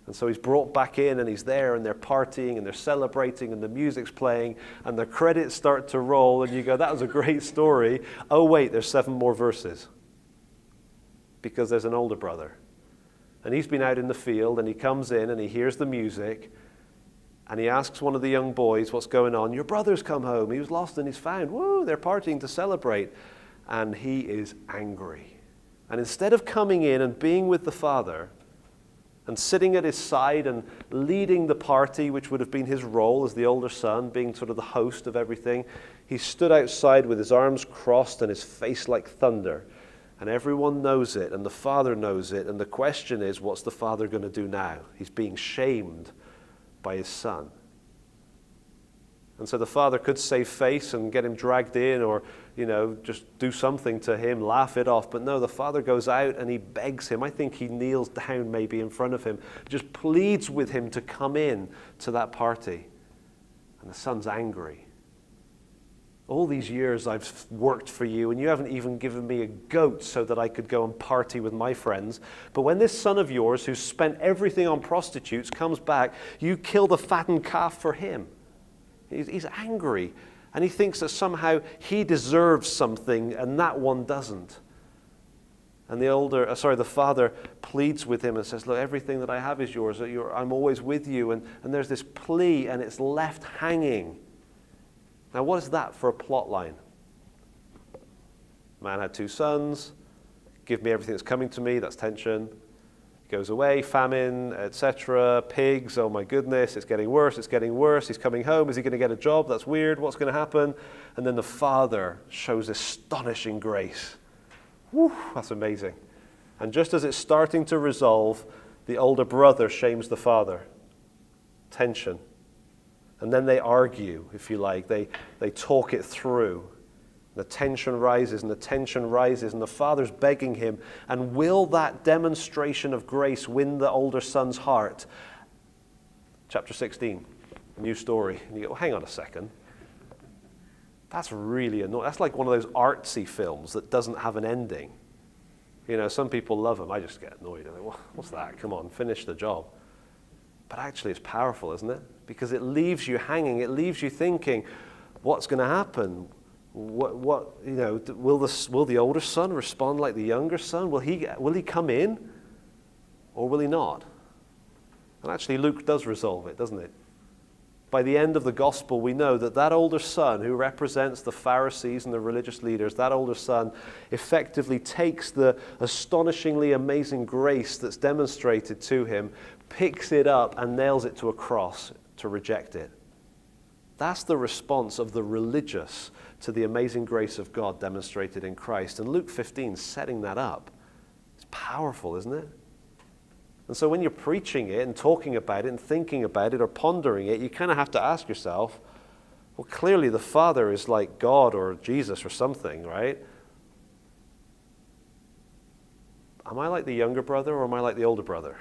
And so he's brought back in, and he's there, and they're partying, and they're celebrating, and the music's playing, and the credits start to roll, and you go, that was a great story. Oh, wait, there's 7 more verses. Because there's an older brother. And he's been out in the field, and he comes in, and he hears the music, and he asks one of the young boys what's going on. Your brother's come home. He was lost and he's found. Woo, they're partying to celebrate. And he is angry. And instead of coming in and being with the father and sitting at his side and leading the party, which would have been his role as the older son, being sort of the host of everything, he stood outside with his arms crossed and his face like thunder. And everyone knows it, and the father knows it. And the question is, what's the father going to do now? He's being shamed by his son. And so the father could save face and get him dragged in, or, just do something to him, laugh it off. But no, the father goes out and he begs him. I think he kneels down maybe in front of him, just pleads with him to come in to that party. And the son's angry. All these years I've worked for you, and you haven't even given me a goat so that I could go and party with my friends. But when this son of yours, who's spent everything on prostitutes, comes back, you kill the fattened calf for him. He's angry, and he thinks that somehow he deserves something, and that one doesn't. And the father pleads with him and says, look, everything that I have is yours. I'm always with you. And there's this plea, and it's left hanging. Now, what is that for a plot line? Man had 2 sons. Give me everything that's coming to me. That's tension. He goes away, famine, etc. Pigs, oh my goodness, it's getting worse, it's getting worse. He's coming home. Is he going to get a job? That's weird. What's going to happen? And then the father shows astonishing grace. Woo, that's amazing. And just as it's starting to resolve, the older brother shames the father. Tension. And then they argue, if you like. They talk it through. The tension rises and the tension rises, and the father's begging him. And will that demonstration of grace win the older son's heart? Chapter 16, new story. And you go, well, hang on a second. That's really annoying. That's like one of those artsy films that doesn't have an ending. Some people love them. I just get annoyed. I'm like, what's that? Come on, finish the job. But actually it's powerful, isn't it? Because it leaves you hanging. It leaves you thinking, what's going to happen? Will the older son respond like the younger son? Will he come in, or will he not? And actually Luke does resolve it, doesn't it? By the end of the gospel, we know that older son, who represents the Pharisees and the religious leaders, that older son effectively takes the astonishingly amazing grace that's demonstrated to him, picks it up and nails it to a cross to reject it. That's the response of the religious to the amazing grace of God demonstrated in Christ. And Luke 15 is setting that up. It's powerful, isn't it? And so when you're preaching it and talking about it and thinking about it or pondering it, you kind of have to ask yourself, well, clearly the Father is like God or Jesus or something, right? Am I like the younger brother, or am I like the older brother?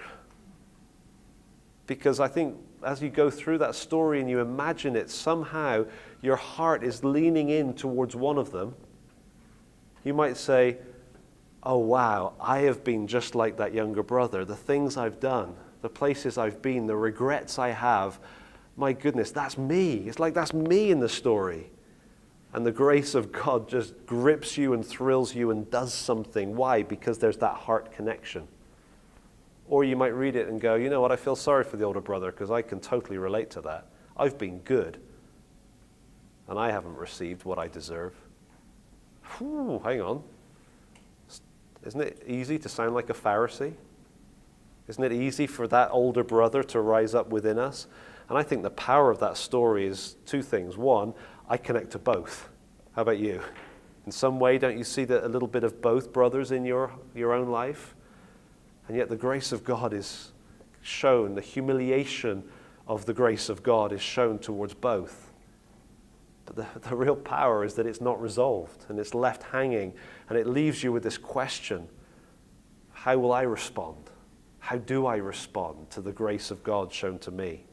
Because I think as you go through that story and you imagine it, somehow your heart is leaning in towards one of them. You might say, oh wow, I have been just like that younger brother. The things I've done, the places I've been, the regrets I have, my goodness, that's me. It's like that's me in the story. And the grace of God just grips you and thrills you and does something. Why? Because there's that heart connection. Or you might read it and go, you know what, I feel sorry for the older brother because I can totally relate to that. I've been good, and I haven't received what I deserve. Whew, hang on. Isn't it easy to sound like a Pharisee? Isn't it easy for that older brother to rise up within us? And I think the power of that story is 2 things. One, I connect to both. How about you? In some way, don't you see that a little bit of both brothers in your own life? And yet the grace of God is shown, the humiliation of the grace of God is shown towards both. But the real power is that it's not resolved and it's left hanging, and it leaves you with this question: how will I respond? How do I respond to the grace of God shown to me?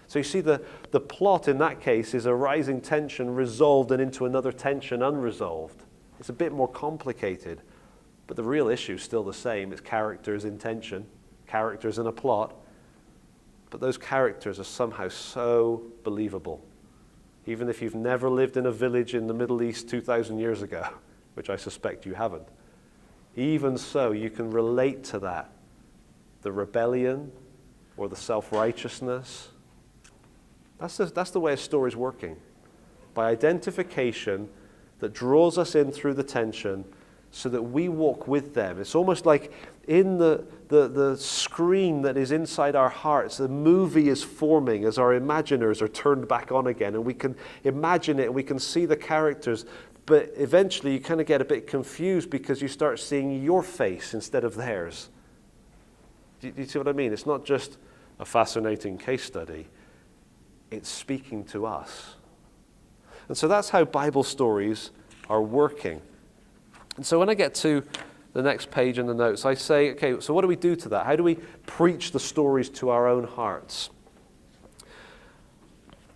So you see, the plot in that case is a rising tension resolved and into another tension unresolved. It's a bit more complicated, but the real issue is still the same. It's characters in tension, characters in a plot. but those characters are somehow so believable. Even if you've never lived in a village in the Middle East 2,000 years ago, which I suspect you haven't, even so, you can relate to that. The rebellion or the self-righteousness. That's the way a story's working. By identification that draws us in through the tension so that we walk with them. It's almost like in the screen that is inside our hearts, the movie is forming as our imaginers are turned back on again, and we can imagine it and we can see the characters. But eventually you kind of get a bit confused because you start seeing your face instead of theirs. Do you see what I mean? It's not just a fascinating case study. It's speaking to us. And so that's how Bible stories are working. And so when I get to the next page in the notes, I say, okay, so what do we do to that? How do we preach the stories to our own hearts?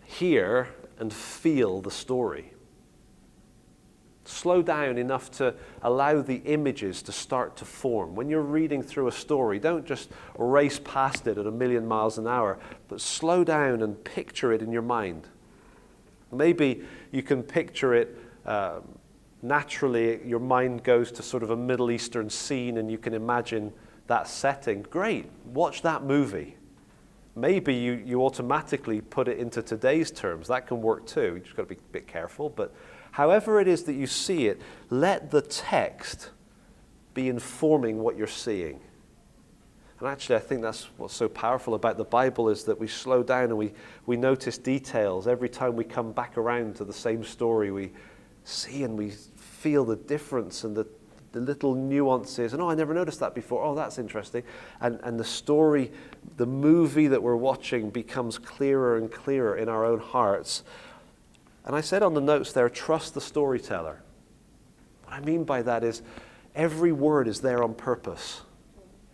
Hear and feel the story. Slow down enough to allow the images to start to form. When you're reading through a story, don't just race past it at 1,000,000 miles an hour, but slow down and picture it in your mind. Maybe you can picture it naturally. Your mind goes to sort of a Middle Eastern scene and you can imagine that setting. Great, watch that movie. Maybe you automatically put it into today's terms. That can work too. You've just got to be a bit careful, but however it is that you see it, let the text be informing what you're seeing. And actually, I think that's what's so powerful about the Bible is that we slow down and we notice details. Every time we come back around to the same story, we see and we feel the difference and the little nuances. And, I never noticed that before. Oh, that's interesting. And the story, the movie that we're watching becomes clearer and clearer in our own hearts. And I said on the notes there, trust the storyteller. What I mean by that is every word is there on purpose.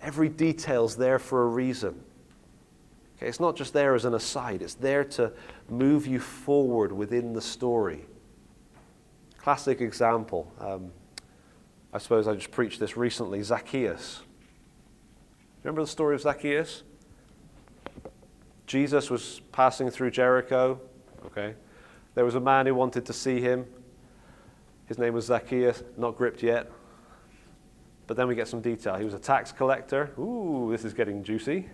Every detail's there for a reason. Okay, it's not just there as an aside. It's there to move you forward within the story. Classic example. I suppose I just preached this recently. Zacchaeus. Remember the story of Zacchaeus? Jesus was passing through Jericho. Okay. There was a man who wanted to see him. His name was Zacchaeus, not gripped yet. But then we get some detail. He was a tax collector. Ooh, this is getting juicy.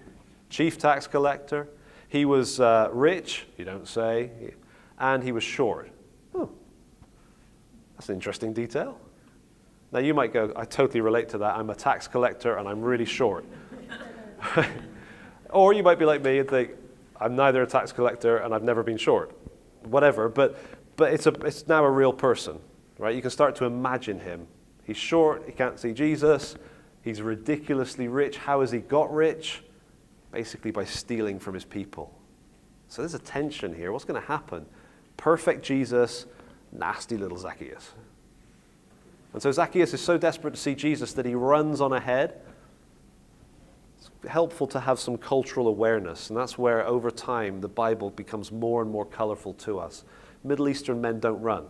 Chief tax collector. He was rich, you don't say, and he was short. Oh, that's an interesting detail. Now you might go, I totally relate to that. I'm a tax collector and I'm really short. Or you might be like me and think, I'm neither a tax collector and I've never been short. Whatever, but it's now a real person, right? You can start to imagine him. He's short, he can't see Jesus, he's ridiculously rich. How has he got rich? Basically by stealing from his people. So there's a tension here. What's going to happen? Perfect Jesus, nasty little Zacchaeus. And so Zacchaeus is so desperate to see Jesus that he runs on ahead. It's helpful to have some cultural awareness, and that's where over time the Bible becomes more and more colorful to us. Middle Eastern men don't run.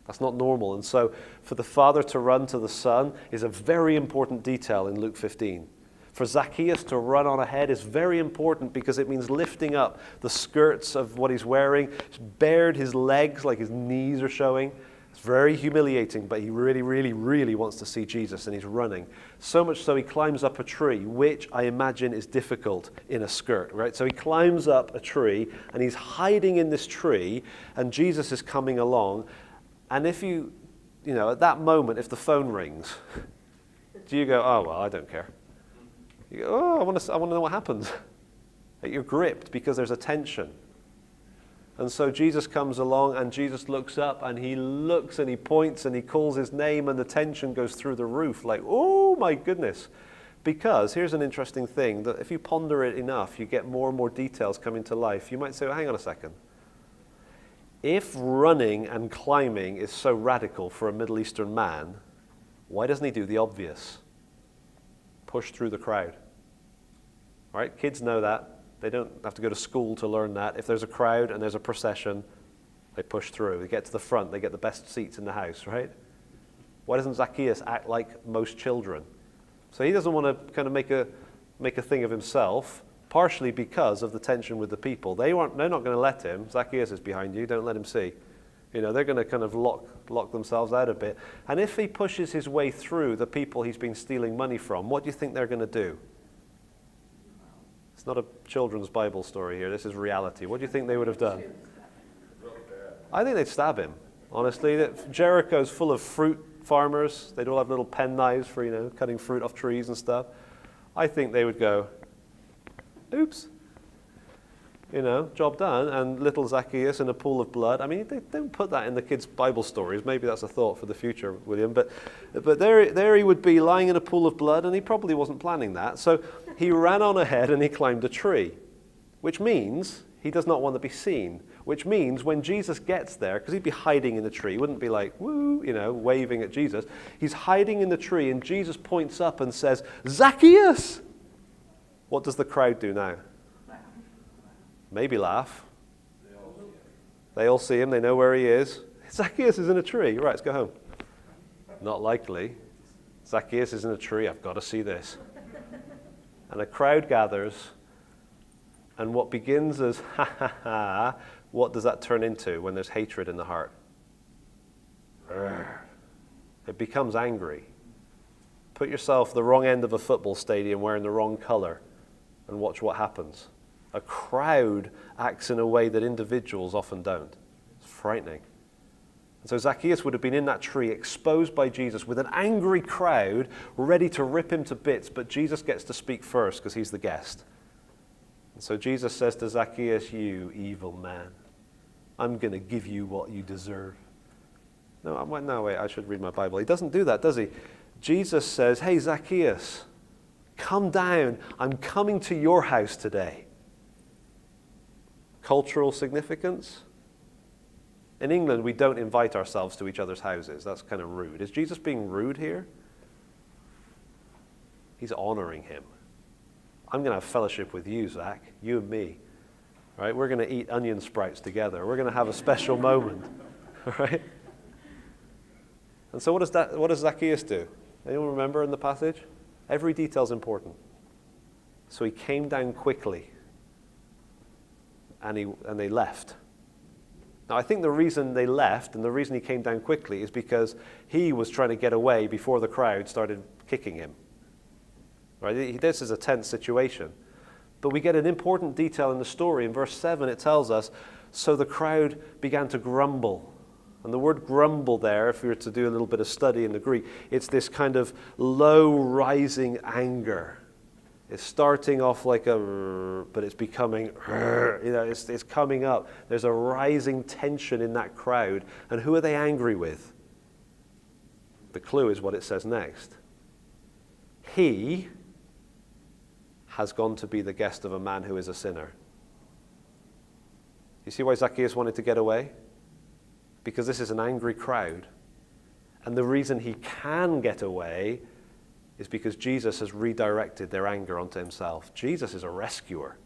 That's not normal. And so for the Father to run to the Son is a very important detail in Luke 15. For Zacchaeus to run on ahead is very important because it means lifting up the skirts of what he's wearing, he's bared his legs like his knees are showing. It's very humiliating, but he really, really, really wants to see Jesus, and he's running. So much so he climbs up a tree, which I imagine is difficult in a skirt, right? So he climbs up a tree, and he's hiding in this tree, and Jesus is coming along. And if you at that moment, if the phone rings, do you go, oh, well, I don't care? You go, oh, I want to know what happens. You're gripped because there's a tension. And so Jesus comes along and Jesus looks up and he looks and he points and he calls his name and the tension goes through the roof like, oh my goodness. Because here's an interesting thing, that if you ponder it enough, you get more and more details coming to life. You might say, well, hang on a second. If running and climbing is so radical for a Middle Eastern man, why doesn't he do the obvious? Push through the crowd. Right? Kids know that. They don't have to go to school to learn that. If there's a crowd and there's a procession, they push through. They get to the front. They get the best seats in the house, right? Why doesn't Zacchaeus act like most children? So he doesn't want to kind of make a thing of himself, partially because of the tension with the people. They're not going to let him. Zacchaeus is behind you, don't let him see. They're going to kind of lock themselves out a bit. And if he pushes his way through the people he's been stealing money from, what do you think they're going to do? It's not a children's Bible story here. This is reality. What do you think they would have done? I think they'd stab him, honestly. Jericho's full of fruit farmers. They'd all have little penknives for, cutting fruit off trees and stuff. I think they would go, oops. Job done, and little Zacchaeus in a pool of blood. I mean, they don't put that in the kids' Bible stories. Maybe that's a thought for the future, William. But there he would be lying in a pool of blood, and he probably wasn't planning that. So he ran on ahead and he climbed a tree, which means he does not want to be seen. Which means when Jesus gets there, because he'd be hiding in the tree, he wouldn't be like, woo, waving at Jesus. He's hiding in the tree, and Jesus points up and says, Zacchaeus! What does the crowd do now? Maybe laugh. They all see him. They know where he is. Zacchaeus is in a tree. Right, let's go home. Not likely. Zacchaeus is in a tree. I've got to see this. And a crowd gathers. And what begins as, ha, ha, ha, what does that turn into when there's hatred in the heart? It becomes angry. Put yourself the wrong end of a football stadium wearing the wrong color and watch what happens. A crowd acts in a way that individuals often don't. It's frightening. And so Zacchaeus would have been in that tree, exposed by Jesus, with an angry crowd ready to rip him to bits, but Jesus gets to speak first because he's the guest. And so Jesus says to Zacchaeus, you evil man, I'm going to give you what you deserve. No, wait, I should read my Bible. He doesn't do that, does he? Jesus says, hey, Zacchaeus, come down. I'm coming to your house today. Cultural significance? In England, we don't invite ourselves to each other's houses. That's kind of rude. Is Jesus being rude here? He's honoring him. I'm going to have fellowship with you, Zach, you and me. Right? We're going to eat onion sprouts together. We're going to have a special moment. Right? And so what does Zacchaeus do? Anyone remember in the passage? Every detail is important. So he came down quickly. And they left. Now, I think the reason they left and the reason he came down quickly is because he was trying to get away before the crowd started kicking him. Right? This is a tense situation. But we get an important detail in the story. In verse 7, it tells us, so the crowd began to grumble. And the word grumble there, if we were to do a little bit of study in the Greek, it's this kind of low rising anger. It's starting off like but it's becoming, it's coming up. There's a rising tension in that crowd. And who are they angry with? The clue is what it says next. He has gone to be the guest of a man who is a sinner. You see why Zacchaeus wanted to get away? Because this is an angry crowd. And the reason he can get away is because Jesus has redirected their anger onto himself. Jesus is a rescuer.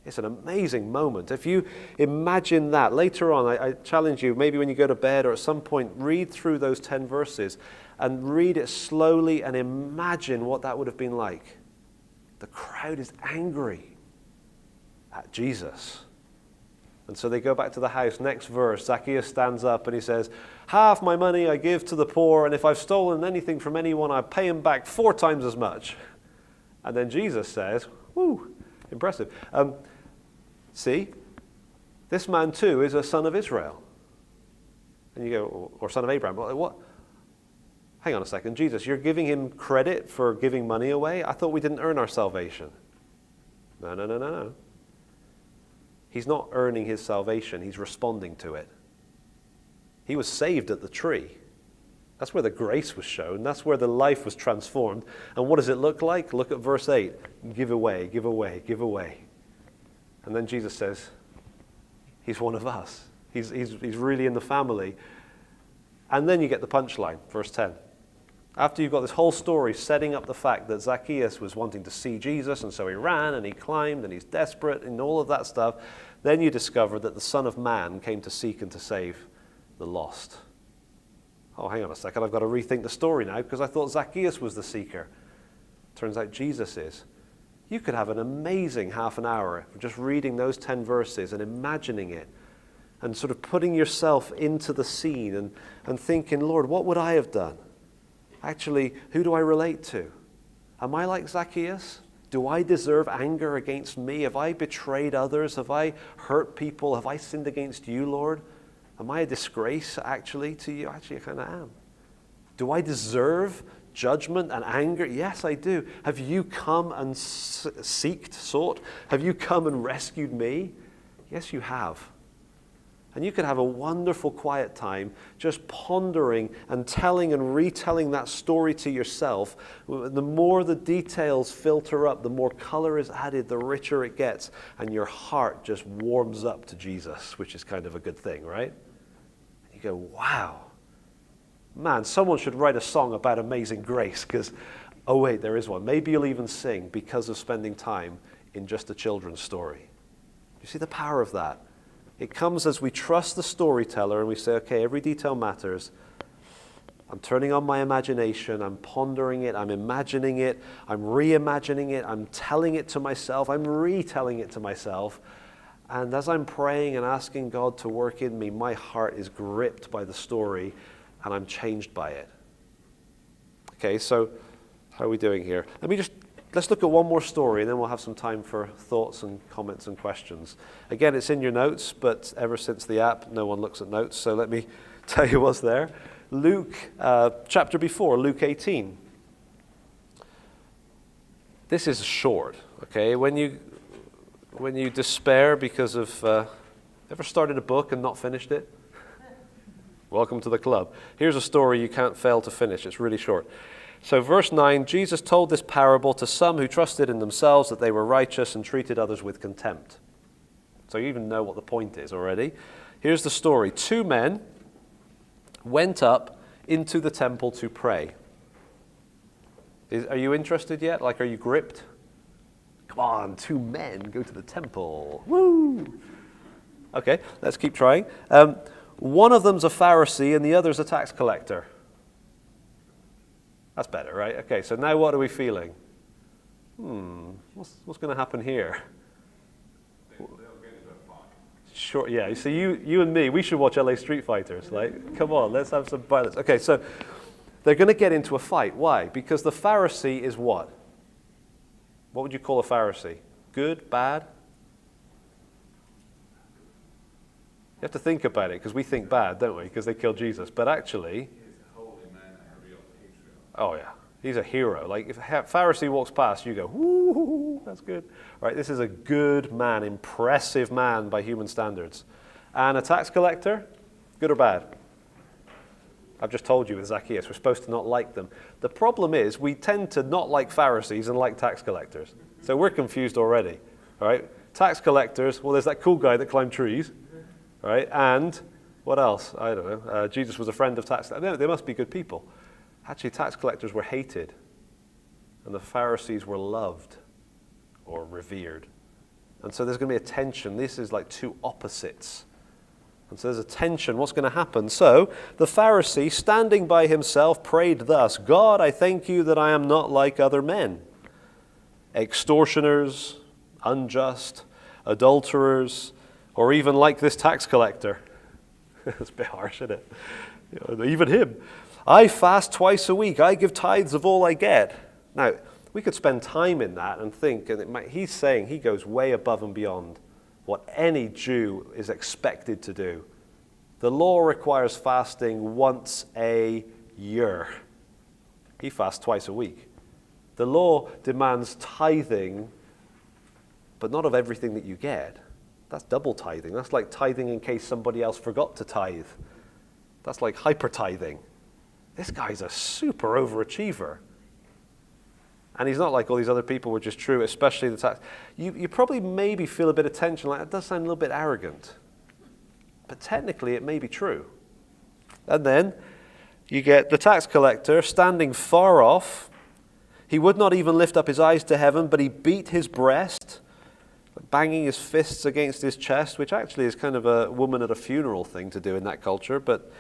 It's an amazing moment. If you imagine that, later on, I challenge you, maybe when you go to bed or at some point, read through those 10 verses and read it slowly and imagine what that would have been like. The crowd is angry at Jesus. And so they go back to the house. Next verse, Zacchaeus stands up and he says, half my money I give to the poor, and if I've stolen anything from anyone, I pay him back 4 times as much. And then Jesus says, whoo, impressive. See, this man too is a son of Israel. And you go, or son of Abraham. What? Hang on a second. Jesus, you're giving him credit for giving money away? I thought we didn't earn our salvation. No. He's not earning his salvation. He's responding to it. He was saved at the tree. That's where the grace was shown. That's where the life was transformed. And what does it look like? Look at verse 8. Give away, give away, give away. And then Jesus says, he's one of us. He's really in the family. And then you get the punchline, verse 10. After you've got this whole story setting up the fact that Zacchaeus was wanting to see Jesus, and so he ran and he climbed and he's desperate and all of that stuff, then you discover that the Son of Man came to seek and to save the lost. Oh, hang on a second, I've got to rethink the story now because I thought Zacchaeus was the seeker. Turns out Jesus is. You could have an amazing half an hour just reading those 10 verses and imagining it and sort of putting yourself into the scene and thinking, Lord, what would I have done? Actually, who do I relate to? Am I like Zacchaeus? Do I deserve anger against me? Have I betrayed others? Have I hurt people? Have I sinned against you, Lord? Am I a disgrace actually to you? Actually, I kind of am. Do I deserve judgment and anger? Yes, I do. Have you come and sought? Have you come and rescued me? Yes, you have. And you can have a wonderful quiet time just pondering and telling and retelling that story to yourself. The more the details filter up, the more color is added, the richer it gets, and your heart just warms up to Jesus, which is kind of a good thing, right? You go, wow. Man, someone should write a song about Amazing Grace, because, oh wait, there is one. Maybe you'll even sing because of spending time in just a children's story. You see the power of that? It comes as we trust the storyteller and we say, okay, every detail matters. I'm turning on my imagination, I'm pondering it, I'm imagining it, I'm reimagining it, I'm telling it to myself, I'm retelling it to myself. And as I'm praying and asking God to work in me, my heart is gripped by the story and I'm changed by it. Okay, so how are we doing here? Let's look at one more story and then we'll have some time for thoughts and comments and questions. Again, it's in your notes, but ever since the app, no one looks at notes, so let me tell you what's there. Luke, chapter before, Luke 18. This is short, okay? When you despair because of, ever started a book and not finished it? Welcome to the club. Here's a story you can't fail to finish. It's really short. So verse 9, Jesus told this parable to some who trusted in themselves that they were righteous and treated others with contempt. So you even know what the point is already. Here's the story. 2 men went up into the temple to pray. Are you interested yet? Like, are you gripped? Come on, 2 men go to the temple. Woo! Okay, let's keep trying. One of them's a Pharisee and the other's a tax collector. That's better, right? Okay, so now what are we feeling? What's going to happen here? They'll get into a fight. Sure, yeah. So you and me, we should watch LA Street Fighters. Like, come on, let's have some violence. Okay, so they're going to get into a fight. Why? Because the Pharisee is what? What would you call a Pharisee? Good, bad? You have to think about it, because we think bad, don't we? Because they killed Jesus. But actually, oh yeah, he's a hero. Like if a Pharisee walks past, you go, woo, that's good. Right, this is a good man, impressive man by human standards. And a tax collector, good or bad? I've just told you with Zacchaeus, we're supposed to not like them. The problem is we tend to not like Pharisees and like tax collectors. So we're confused already. All right, tax collectors, well, there's that cool guy that climbed trees. Right, and what else? I don't know. Jesus was a friend of tax collectors. They must be good people. Actually, tax collectors were hated, and the Pharisees were loved or revered. And so there's going to be a tension. This is like 2 opposites. And so there's a tension. What's going to happen? So the Pharisee, standing by himself, prayed thus, God, I thank you that I am not like other men, extortioners, unjust, adulterers, or even like this tax collector. That's a bit harsh, isn't it? Even him. I fast twice a week. I give tithes of all I get. Now, we could spend time in that and think, and he's saying he goes way above and beyond what any Jew is expected to do. The law requires fasting once a year. He fasts twice a week. The law demands tithing, but not of everything that you get. That's double tithing. That's like tithing in case somebody else forgot to tithe. That's like hyper tithing. This guy's a super overachiever. And he's not like all these other people, which is true, especially the tax. You probably maybe feel a bit of tension, like that does sound a little bit arrogant. But technically it may be true. And then you get the tax collector standing far off. He would not even lift up his eyes to heaven, but he beat his breast, banging his fists against his chest, which actually is kind of a woman at a funeral thing to do in that culture. But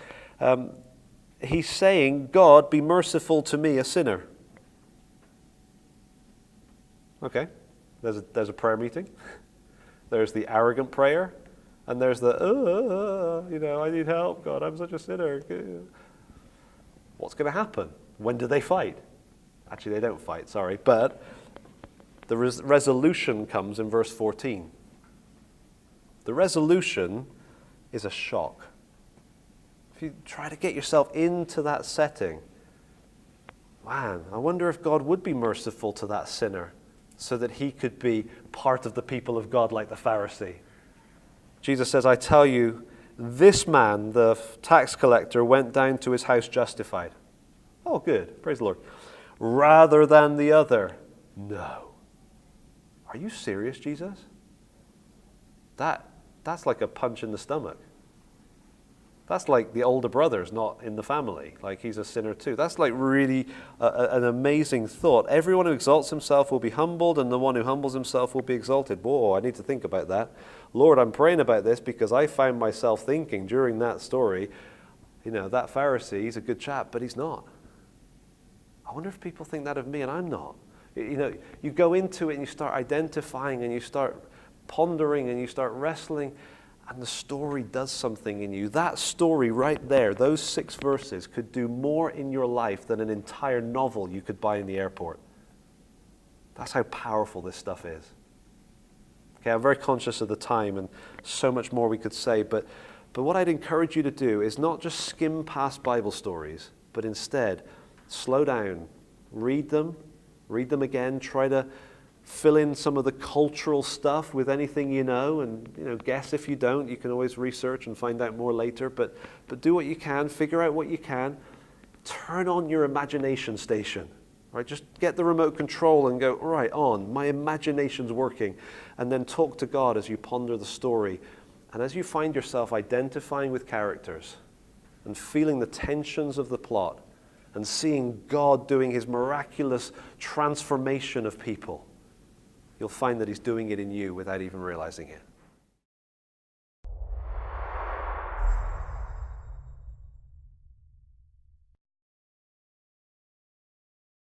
he's saying, God, be merciful to me, a sinner. Okay. There's a prayer meeting. There's the arrogant prayer. And there's the, I need help, God, I'm such a sinner. What's going to happen? When do they fight? Actually, they don't fight, sorry. But the resolution comes in verse 14. The resolution is a shock. If you try to get yourself into that setting, man, I wonder if God would be merciful to that sinner so that he could be part of the people of God like the Pharisee. Jesus says, I tell you, this man, the tax collector, went down to his house justified. Oh, good. Praise the Lord. Rather than the other. No. Are you serious, Jesus? That's like a punch in the stomach. That's like the older brother's not in the family, like he's a sinner too. That's like really an amazing thought. Everyone who exalts himself will be humbled, and the one who humbles himself will be exalted. Whoa, I need to think about that. Lord, I'm praying about this because I found myself thinking during that story, that Pharisee, he's a good chap, but he's not. I wonder if people think that of me, and I'm not. You go into it and you start identifying and you start pondering and you start wrestling, and the story does something in you. That story right there, those 6 verses, could do more in your life than an entire novel you could buy in the airport. That's how powerful this stuff is. Okay, I'm very conscious of the time and so much more we could say, but what I'd encourage you to do is not just skim past Bible stories, but instead slow down, read them again, try to fill in some of the cultural stuff with anything you know, and guess if you don't. You can always research and find out more later, but do what you can, figure out what you can, turn on your imagination station, right? Just get the remote control and go, right, on, my imagination's working, and then talk to God as you ponder the story. And as you find yourself identifying with characters and feeling the tensions of the plot and seeing God doing his miraculous transformation of people, you'll find that he's doing it in you without even realizing it.